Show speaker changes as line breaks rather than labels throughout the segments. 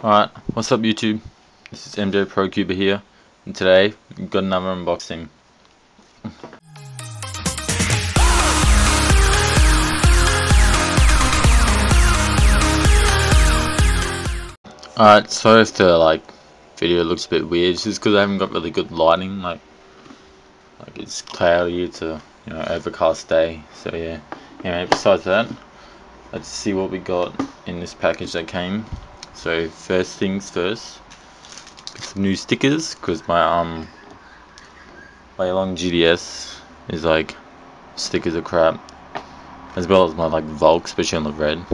Alright, what's up YouTube? This is MJ Pro Cuber here, and today we've got another unboxing. Alright, so if the video looks a bit weird, it's just because I haven't got really good lighting, like it's cloudy, it's a overcast day, so yeah. Anyway, besides that, let's see what we got in this package that came. So first things first, some new stickers, because my long GDS is stickers are crap, as well as my Volk, especially on the red.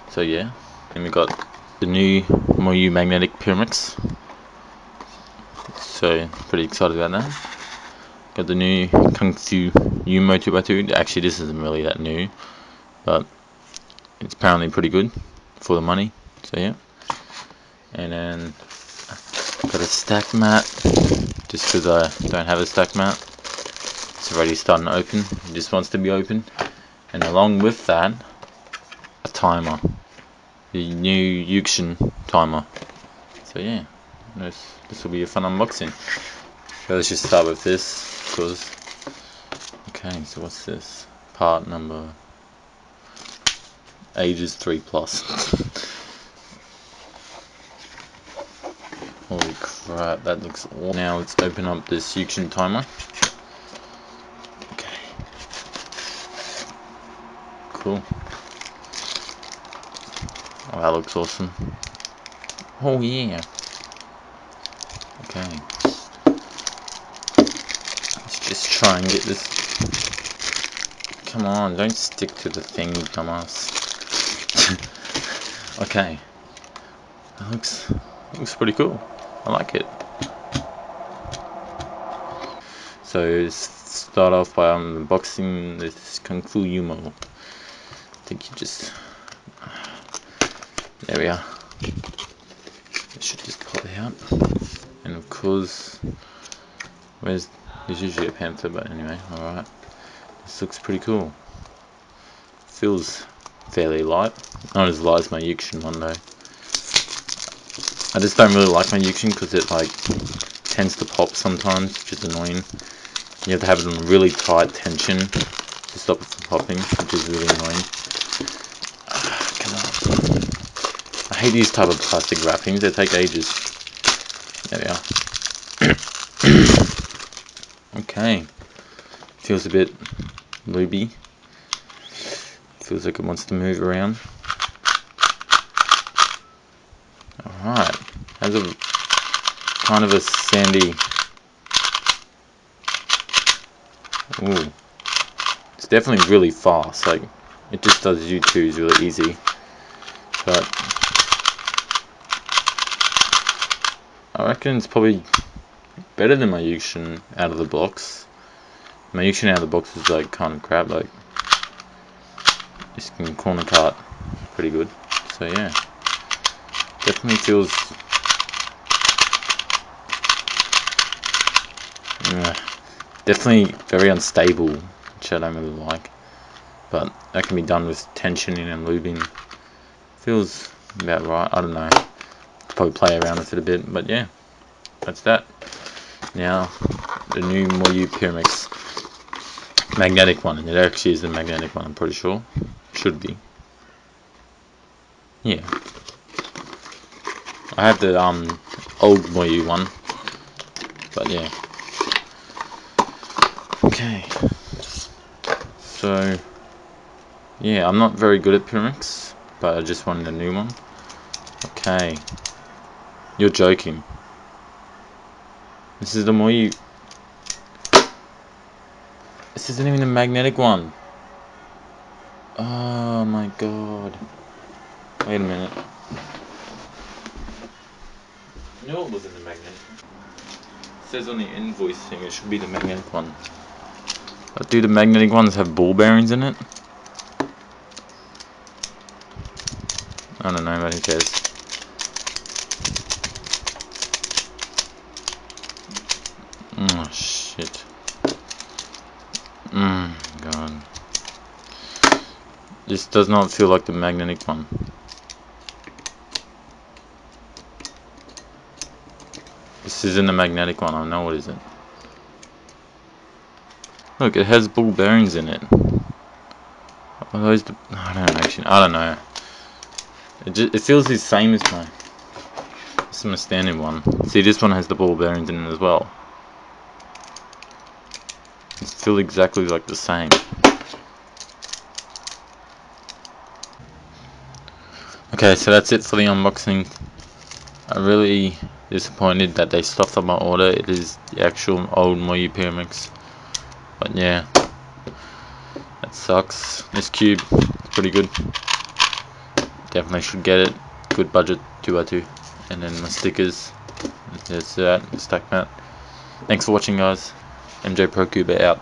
So yeah, and we got the new Moyu magnetic Pyramix, so pretty excited about that. Got the new Kung Fu Yumo 2x2. Actually, this isn't really that new, but it's apparently pretty good for the money, so yeah. And then got a stack mat, just because I don't have a stack mat. It's already starting to open, it just wants to be open. And along with that, a timer, the new Yuxin timer. So yeah, this will be a fun unboxing. So let's just start with this, because okay, so what's this? Part number ages 3+. Holy crap, that looks awesome. Now let's open up this Yuxin timer. Okay. Cool. Oh, that looks awesome. Oh yeah. Okay. Let's just try and get this. Come on, don't stick to the thing, you dumbass. Okay. That looks pretty cool. I like it. So let's start off by unboxing this Kung Fu Yumo. I think you just, there we are. I should just pop it out. And of course, there's usually a panther, but anyway, alright. This looks pretty cool. Feels fairly light. Not as light as my Yuxin one though. I just don't really like my Yuxin because it tends to pop sometimes, which is annoying. You have to have it in really tight tension to stop it from popping, which is really annoying. Come on. I hate these type of plastic wrappings, they take ages. There we are. Okay. Feels a bit looby. Feels like it wants to move around. Alright. Has a kind of a sandy. Ooh. It's definitely really fast. It just does U2s really easy. But I reckon it's probably better than my Yuxin out of the box. My Yuxin out of the box is kind of crap. This can corner cart pretty good. So yeah, definitely feels definitely very unstable, which I don't really like. But that can be done with tensioning and lubing. Feels about right. I don't know. Probably play around with it a bit, but yeah, that's that. Now the new Moyu Pyramix magnetic one, and it actually is the magnetic one. I'm pretty sure. Should be. Yeah. I have the old Moyu one, but yeah. Okay. So yeah, I'm not very good at Pyramix, but I just wanted a new one. Okay. You're joking. This is the Moyu. This isn't even the magnetic one. Oh my god. Wait a minute. No, it wasn't the magnetic one. It says on the invoice thing it should be the magnetic one. But do the magnetic ones have ball bearings in it? I don't know, but who cares? Oh shit. God. This does not feel like the magnetic one. This isn't a magnetic one, I know what is it. Look, it has ball bearings in it. Are those the, I don't know. It feels the same as my standard one. See, this one has the ball bearings in it as well. It feels exactly like the same. Okay, so that's it for the unboxing. I'm really disappointed that they stuffed up my order. It is the actual old Moyu Pyramix. But yeah, that sucks. This cube is pretty good. Definitely should get it. Good budget, 2x2. And then my stickers. There's that, stack mat. Thanks for watching, guys. MJ Pro Cube out.